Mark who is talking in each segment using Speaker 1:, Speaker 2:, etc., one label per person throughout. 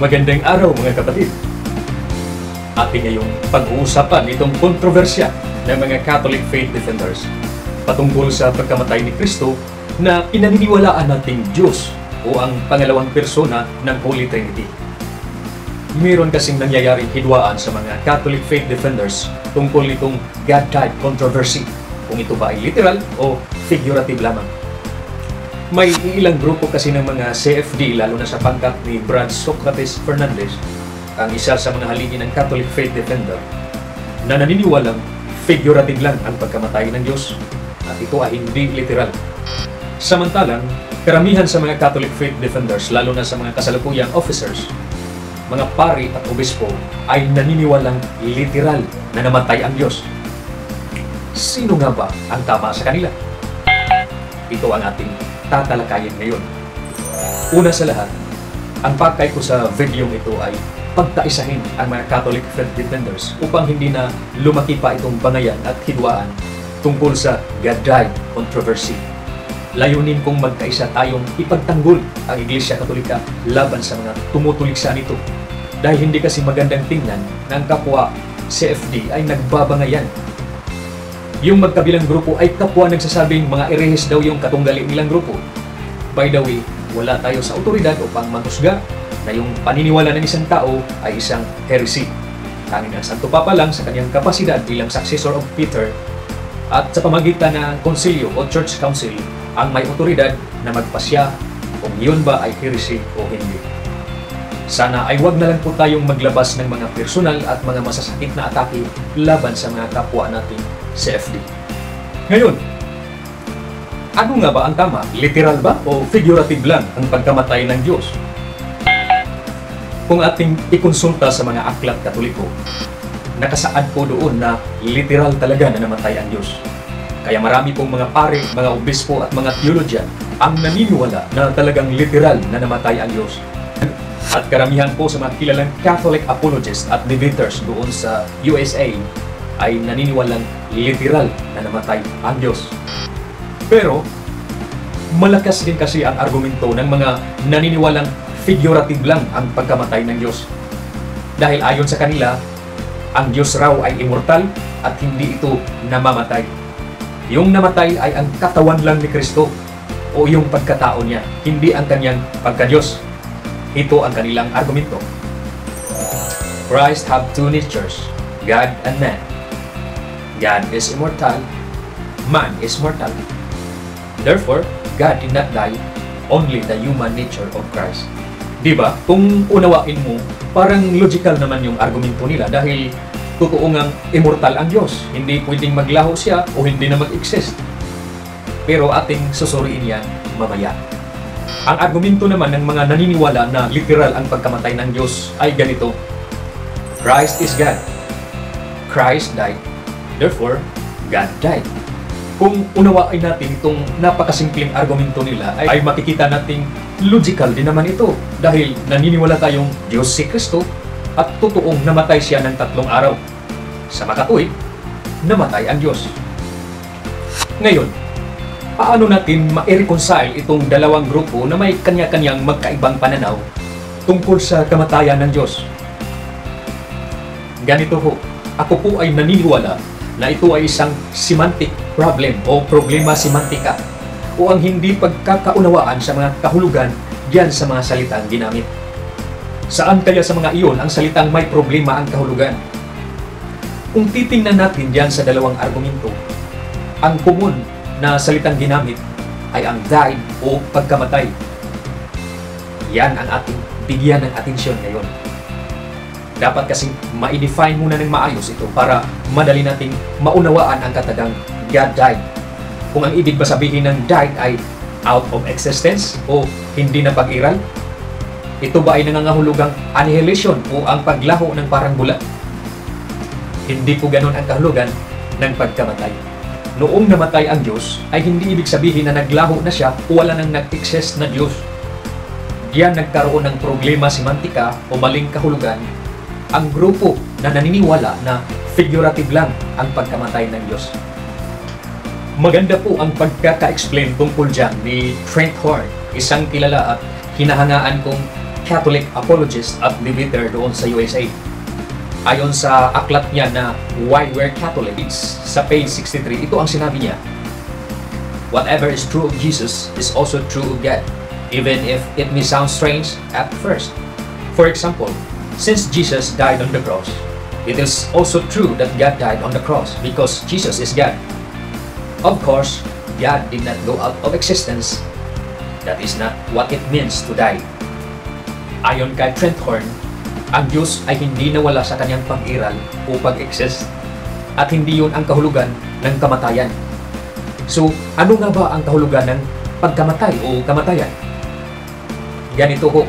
Speaker 1: Magandang araw mga kapatid. Ating ngayong pag-uusapan itong kontrobersya ng mga Catholic faith defenders patungkol sa pagkamatay ni Kristo na pinaniniwalaan nating Diyos o ang pangalawang persona ng Holy Trinity. Meron kasing nangyayaring hidwaan sa mga Catholic faith defenders tungkol nitong God-died controversy, kung ito ba ay literal o figurative lamang. May ilang grupo kasi ng mga CFD, lalo na sa pangkat ni Brad Socrates Fernandez, ang isa sa mga haligi ng Catholic faith defender, na naniniwalang figurative lang ang pagkamatay ng Diyos at ito ay hindi literal. Samantalang, karamihan sa mga Catholic faith defenders, lalo na sa mga kasalukuyang officers, mga pari at obispo, ay naniniwalang literal na namatay ang Diyos. Sino nga ba ang tama sa kanila? Ito ang ating tatalakayin ngayon. Una sa lahat, ang pakay ko sa video ito ay pagtaisahin ang mga Catholic faith defenders upang hindi na lumaki pa itong bangayan at hidwaan tungkol sa God-died controversy. Layunin kong magkaisa tayong ipagtanggol ang Iglesia Katolika laban sa mga tumutuliksa nito. Dahil hindi kasi magandang tingnan na ang kapwa CFD ay nagbabangayan. Yung magkabilang grupo ay kapwa nagsasabing mga erehis daw yung katunggali nilang grupo. By the way, wala tayo sa otoridad upang manghusga na yung paniniwala ng isang tao ay isang heresy. Tanging ang Santo Papa lang sa kanyang kapasidad bilang successor of Peter at sa pamagitan ng konsilyo o church council ang may otoridad na magpasya kung yun ba ay heresy o hindi. Sana ay wag na lang po tayong maglabas ng mga personal at mga masasakit na atake laban sa mga kapwa nating CFD. Ngayon, ano nga ba ang tama? Literal ba o figurative lang ang pagkamatay ng Diyos? Kung ating ikonsulta sa mga aklat Katoliko, nakasaad po doon na literal talaga na namatay ang Diyos. Kaya marami pong mga pare, mga obispo at mga theologian ang naniniwala na talagang literal na namatay ang Diyos. At karamihan po sa mga kilalang Catholic apologists at debaters doon sa USA ay naniniwalang literal na namatay ang Diyos. Pero, malakas din kasi ang argumento ng mga naniniwalang figurative lang ang pagkamatay ng Diyos. Dahil ayon sa kanila, ang Diyos raw ay immortal at hindi ito namamatay. Yung namatay ay ang katawan lang ni Kristo o yung pagkatao niya, hindi ang kanyang pagka-Diyos. Ito ang kanilang argumento. Christ have two natures, God and man. God is immortal, man is mortal. Therefore, God did not die, only the human nature of Christ. Diba? Kung unawain mo, parang logical naman yung argumento nila dahil totoo ngang immortal ang Diyos. Hindi pwedeng maglaho siya o hindi na mag-exist. Pero ating susuriin yan mamaya. Ang argumento naman ng mga naniniwala na literal ang pagkamatay ng Diyos ay ganito. Christ is God. Christ died. Therefore, God died. Kung unawain natin itong napakasimpleng argumento nila, ay makikita nating logical din naman ito. Dahil naniniwala tayong Diyos si Kristo at totoong namatay siya ng 3 araw. Sa makatuwid, namatay ang Diyos. Ngayon, paano natin ma-reconcile itong dalawang grupo na may kanya-kanyang magkaibang pananaw tungkol sa kamatayan ng Diyos? Ganito ho, ako po ay naniniwala na ito ay isang semantic problem o problema semantika o ang hindi pagkakaunawaan sa mga kahulugan diyan sa mga salitang ginamit. Saan kaya sa mga iyon ang salitang may problema ang kahulugan? Kung titingnan natin diyan sa dalawang argumento, ang common na salitang ginamit ay ang died o pagkamatay. Yan ang ating bigyan ng atensyon ngayon. Dapat kasing ma-define muna ng maayos ito para madali nating maunawaan ang katagang God died. Kung ang ibig ba sabihin ng died ay out of existence o hindi na pag-iral, ito ba ay nangangahulugang annihilation o ang paglaho ng parang bula? Hindi po ganon ang kahulugan ng pagkamatay. Noong namatay ang Diyos ay hindi ibig sabihin na naglaho na siya o wala nang nag-exist na Diyos. Diyan nagkaroon ng problema semantika o maling kahulugan ang grupo na naniniwala na figurative lang ang pagkamatay ng Diyos. Maganda po ang pagkaka-explain tungkol dyan ni Trent Horn, isang kilala at hinahangaan kong Catholic apologist at debater doon sa USA. Ayon sa aklat niya na Why We're Catholics, sa page 63, ito ang sinabi niya: "Whatever is true of Jesus is also true of God, even if it may sound strange at first. For example, since Jesus died on the cross, it is also true that God died on the cross because Jesus is God. Of course, God did not go out of existence. That is not what it means to die." Ayon kay Trenthorn, ang Diyos ay hindi nawala sa kanyang pag-iral o pag-exist, at hindi yun ang kahulugan ng kamatayan. So, ano nga ba ang kahulugan ng pagkamatay o kamatayan? Ganito ho,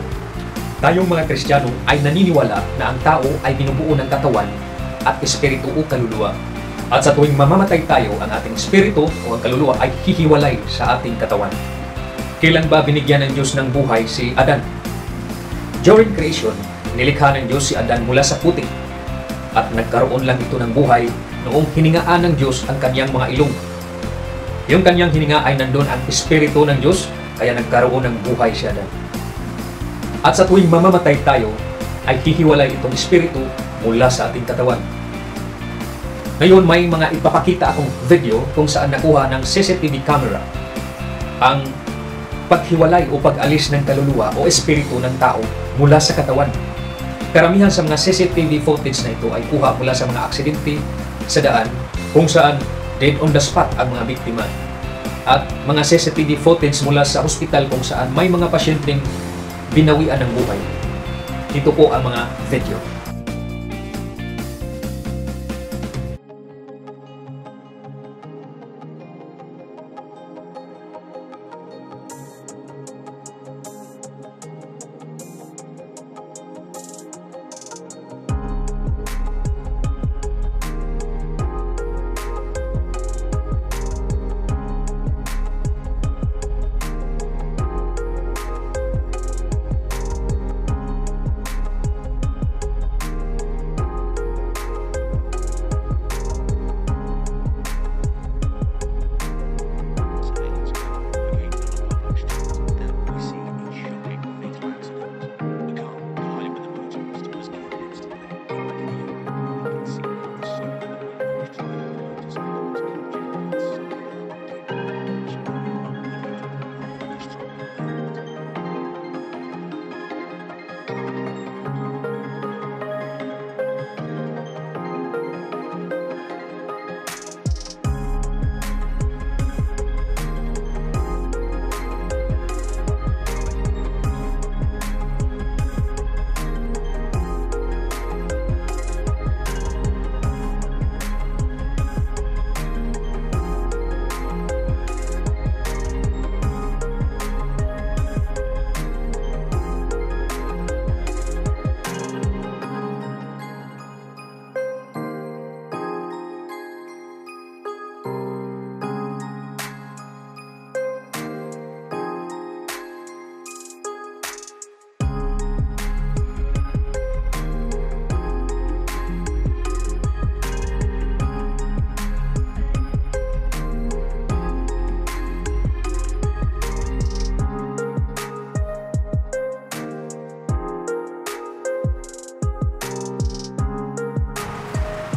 Speaker 1: tayong mga Kristiyano ay naniniwala na ang tao ay binubuo ng katawan at espiritu o kaluluwa. At sa tuwing mamamatay tayo, ang ating espiritu o ang kaluluwa ay hihiwalay sa ating katawan. Kailan ba binigyan ng Diyos ng buhay si Adan? During creation, nilikha ng Diyos si Adan mula sa putik, at nagkaroon lang ito ng buhay noong hiningaan ng Diyos ang kanyang mga ilong. Yung kanyang hininga ay nandun ang espiritu ng Diyos, kaya nagkaroon ng buhay si Adan. At sa tuwing mamamatay tayo, ay hihiwalay itong espiritu mula sa ating katawan. Ngayon, may mga ipapakita akong video kung saan nakuha ng CCTV camera ang paghiwalay o pag-alis ng kaluluwa o espiritu ng tao mula sa katawan. Karamihan sa mga CCTV footage na ito ay kuha mula sa mga aksidente sa daan kung saan dead on the spot ang mga biktima, at mga CCTV footage mula sa hospital kung saan may mga pasyenteng binawian ng buhay. Ito po ang mga video.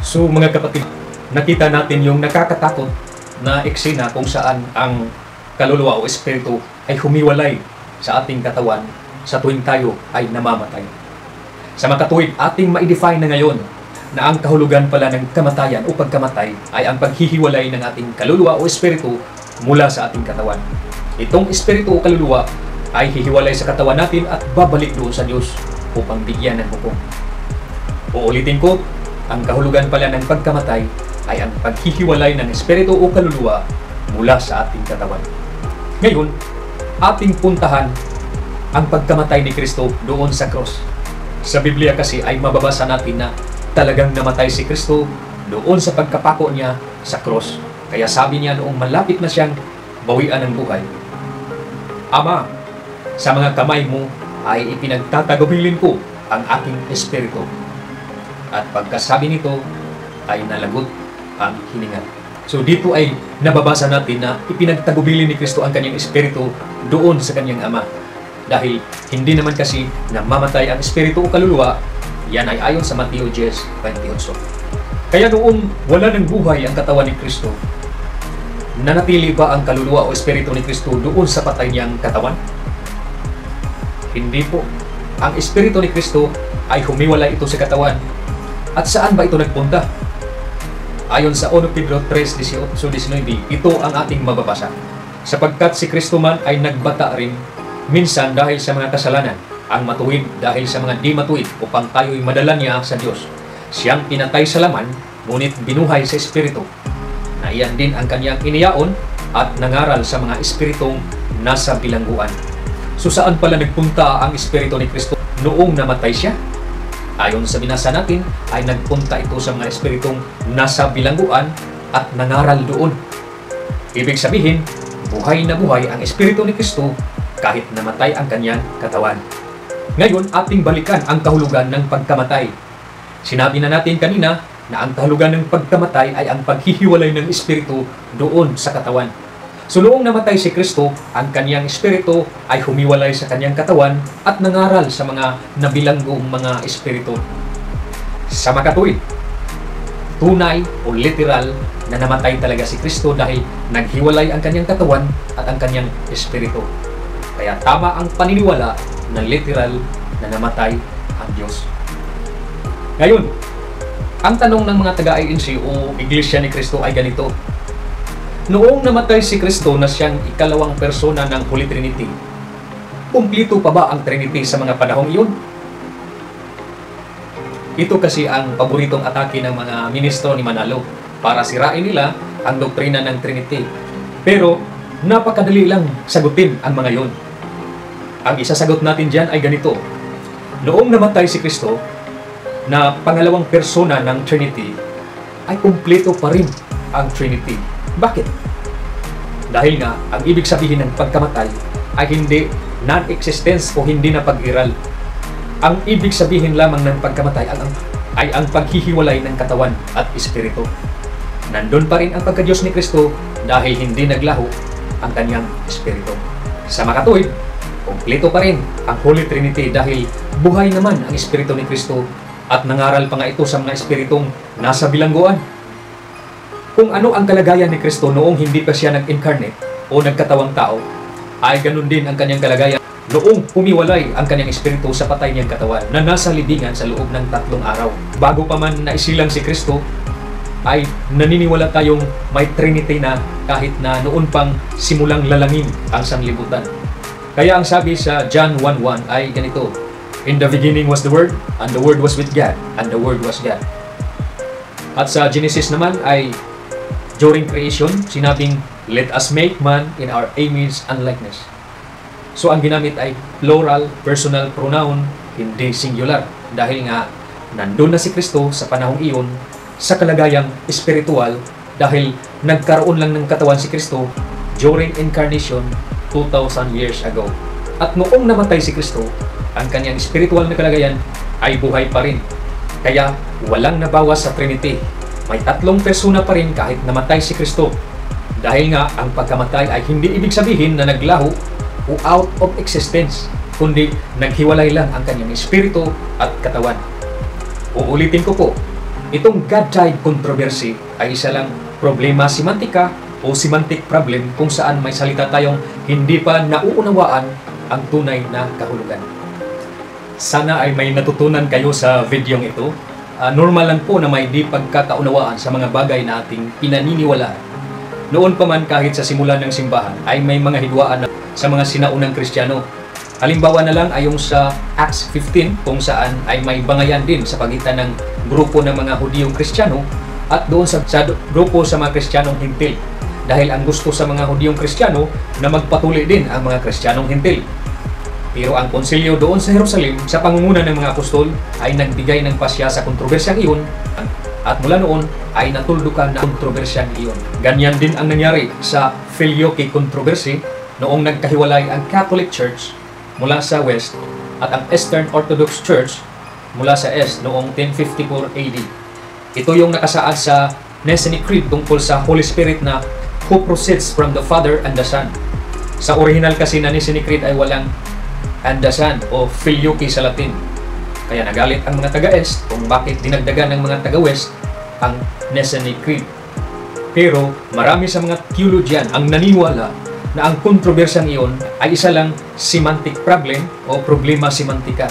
Speaker 1: So mga kapatid, nakita natin yung nakakatakot na eksena kung saan ang kaluluwa o espiritu ay humiwalay sa ating katawan sa tuwing tayo ay namamatay. Sa makatuwid, ating ma-define na ngayon na ang kahulugan pala ng kamatayan o pagkamatay ay ang paghihiwalay ng ating kaluluwa o espiritu mula sa ating katawan. Itong espiritu o kaluluwa ay hihiwalay sa katawan natin at babalik doon sa Diyos upang bigyan ng hukom. Uulitin ko, ang kahulugan pala ng pagkamatay ay ang paghihiwalay ng espiritu o kaluluwa mula sa ating katawan. Ngayon, ating puntahan ang pagkamatay ni Kristo doon sa cross. Sa Biblia kasi ay mababasa natin na talagang namatay si Kristo doon sa pagkapako niya sa cross. Kaya sabi niya noong malapit na siyang bawian ng buhay, "Ama, sa mga kamay mo ay ipinagtatagabilin ko ang aking espiritu." At pagkasabi nito ay nalagot ang hininga. So dito ay nababasa natin na ipinagtagubilin ni Kristo ang kanyang espiritu doon sa kanyang ama. Dahil hindi naman kasi namamatay ang espiritu o kaluluwa, yan ay ayon sa Mateo 10:28. Kaya noong wala ng buhay ang katawan ni Kristo, nanatili ba ang kaluluwa o espiritu ni Kristo doon sa patay niyang katawan? Hindi po. Ang espiritu ni Kristo ay humiwalay ito sa katawan. At saan ba ito nagpunta? Ayon sa 1 Pedro 3:18-19, ito ang ating mababasa. Sapagkat si Kristo man ay nagbata rin minsan dahil sa mga kasalanan, ang matuwid dahil sa mga di matuwid, upang tayo'y madala niya sa Diyos. Siyang pinatay sa laman, ngunit binuhay sa espiritu, na iyan din ang kanyang iniyaon at nangaral sa mga espiritong nasa bilangguan. So saan pala nagpunta ang espiritu ni Kristo noong namatay siya? Ayon sa binasa natin, ay nagpunta ito sa mga espiritong nasa bilangguan at nangaral doon. Ibig sabihin, buhay na buhay ang espiritu ni Kristo kahit namatay ang kanyang katawan. Ngayon, ating balikan ang kahulugan ng pagkamatay. Sinabi na natin kanina na ang kahulugan ng pagkamatay ay ang paghihiwalay ng espiritu doon sa katawan. So noong namatay si Kristo, ang kanyang espiritu ay humiwalay sa kanyang katawan at nangaral sa mga nabilanggong mga espiritu. Sa makatuwid, tunay o literal na namatay talaga si Kristo dahil naghiwalay ang kanyang katawan at ang kanyang espiritu. Kaya tama ang paniniwala na literal na namatay ang Diyos. Ngayon, ang tanong ng mga taga-INC o Iglesia ni Kristo ay ganito. Noong namatay si Kristo na siyang ikalawang persona ng Holy Trinity, kumplito pa ba ang Trinity sa mga panahong iyon? Ito kasi ang paboritong atake ng mga ministro ni Manalo para sirain nila ang doktrina ng Trinity. Pero napakadali lang sagutin ang mga yon. Ang isasagot natin dyan ay ganito. Noong namatay si Kristo na pangalawang persona ng Trinity, ay kumpleto pa rin ang Trinity. Bakit? Dahil nga, ang ibig sabihin ng pagkamatay ay hindi non-existence o hindi na pag-iral. Ang ibig sabihin lamang ng pagkamatay ay ang paghihiwalay ng katawan at espiritu. Nandun pa rin ang pagka-Diyos ni Kristo dahil hindi naglaho ang kanyang espiritu. Sa makatuwid, kumpleto pa rin ang Holy Trinity dahil buhay naman ang espiritu ni Kristo at nangaral pa nga ito sa mga espiritong nasa bilangguan. Kung ano ang kalagayan ni Kristo noong hindi pa siya nag-incarnate o nagkatawang tao, ay ganun din ang kanyang kalagayan noong humiwalay ang kanyang espiritu sa patay niyang katawan na nasa libingan sa loob ng 3 araw. Bago pa man naisilang si Kristo, ay naniniwala tayong may Trinity na kahit na noon pang simulang lalangin ang sanglibutan. Kaya ang sabi sa John 1:1 ay ganito, In the beginning was the Word, and the Word was with God, and the Word was God. At sa Genesis naman ay during creation, sinabing, Let us make man in our image and likeness. So ang ginamit ay plural, personal pronoun, hindi singular. Dahil nga, nandun na si Kristo sa panahong iyon, sa kalagayang espiritual, dahil nagkaroon lang ng katawan si Kristo during incarnation 2,000 years ago. At noong namatay si Kristo, ang kanyang spiritual na kalagayan ay buhay pa rin. Kaya walang nabawas sa Trinity. May 3 persona pa rin kahit namatay si Kristo. Dahil nga ang pagkamatay ay hindi ibig sabihin na naglaho o out of existence, kundi naghiwalay lang ang kanyang espiritu at katawan. Uulitin ko po, itong God-child controversy ay isa lang problema semantika o semantic problem kung saan may salita tayong hindi pa nauunawaan ang tunay na kahulugan. Sana ay may natutunan kayo sa videong ito. Normal lang po na may di pagkakaunawaan sa mga bagay na ating pinaniniwalaan. Noon pa man kahit sa simula ng simbahan ay may mga hidwaan sa mga sinaunang Kristiyano. Halimbawa na lang ay yung sa Acts 15 kung saan ay may bangayan din sa pagitan ng grupo ng mga Hudiyong Kristiyano at doon sa grupo sa mga Kristiyanong Hintil. Dahil ang gusto sa mga Hudiyong Kristiyano na magpatuloy din ang mga Kristiyanong Hintil. Pero ang konsilyo doon sa Jerusalem sa pangunguna ng mga apostol ay nagbigay ng pasya sa kontrobersyang iyon at mula noon ay natuldukan na kontrobersyang iyon. Ganyan din ang nangyari sa Filioque controversy noong nagkahiwalay ang Catholic Church mula sa West at ang Eastern Orthodox Church mula sa East noong 1054 AD. Ito yung nakasaad sa Nicene Creed tungkol sa Holy Spirit na who proceeds from the Father and the Son. Sa original kasi na Nicene Creed ay walang and the Son o Filioque sa Latin. Kaya nagalit ang mga taga-Est kung bakit dinagdagan ng mga taga-West ang Nicene Creed. Pero marami sa mga theologian ang naniniwala na ang kontrobersyang iyon ay isa lang semantic problem o problema semantika.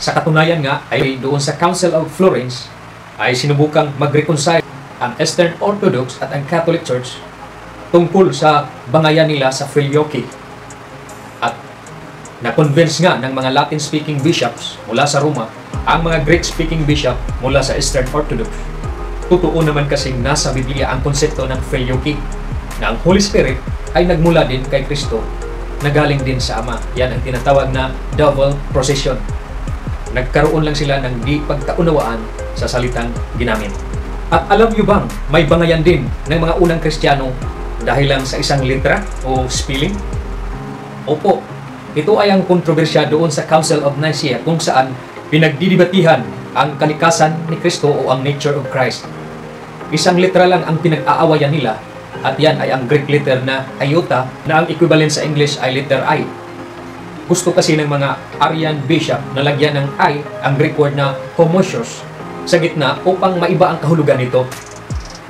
Speaker 1: Sa katunayan nga ay doon sa Council of Florence ay sinubukang mag-reconcile ang Eastern Orthodox at ang Catholic Church tungkol sa bangayan nila sa Filioque. At na-convince nga ng mga Latin-speaking bishops mula sa Roma ang mga Greek-speaking bishop mula sa Eastern Orthodox. Totoo naman kasing nasa Biblia ang konsepto ng Filioque na ang Holy Spirit ay nagmula din kay Kristo na galing din sa Ama. Yan ang tinatawag na double procession. Nagkaroon lang sila ng di pagkaunawaan sa salitang ginamit. At alam niyo bang may bangayan din ng mga unang Kristiyano dahil lang sa isang letra o spelling? Opo, ito ay ang kontrobersya doon sa Council of Nicaea kung saan pinagdidibatihan ang kalikasan ni Kristo o ang nature of Christ. Isang letra lang ang pinag-aawayan nila at yan ay ang Greek letter na iota na ang equivalent sa English ay letter I. Gusto kasi ng mga Arian bishop na lagyan ng I ang Greek word na homoousios sa gitna upang maiba ang kahulugan nito.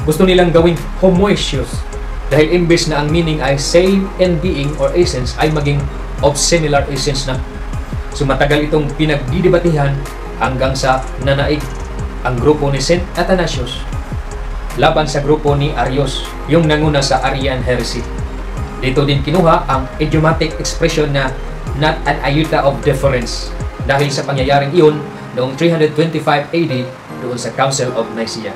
Speaker 1: Gusto nilang gawing homoousios dahil imbes na ang meaning ay same in being or essence ay maging of similar essence na. So matagal itong pinagdidibatihan hanggang sa nanaig ang grupo ni Saint Athanasius laban sa grupo ni Arius, yung nanguna sa Arian heresy. Dito din kinuha ang idiomatic expression na not an iota of difference dahil sa pangyayaring iyon noong 325 AD doon sa Council of Nicaea.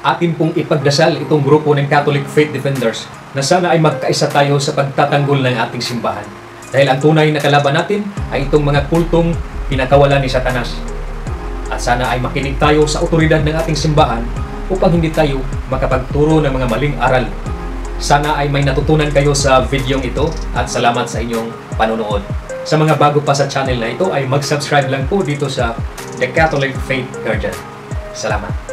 Speaker 1: Atin pong ipagdasal itong grupo ng Catholic Faith Defenders na sana ay magkaisa tayo sa pagtatanggol ng ating simbahan. Dahil ang tunay na kalaban natin ay itong mga kultong pinakawalan ni Satanas. At sana ay makinig tayo sa otoridad ng ating simbahan upang hindi tayo makapagturo ng mga maling aral. Sana ay may natutunan kayo sa videong ito at salamat sa inyong panonood. Sa mga bago pa sa channel na ito ay mag-subscribe lang po dito sa The Catholic Faith Guardian. Salamat.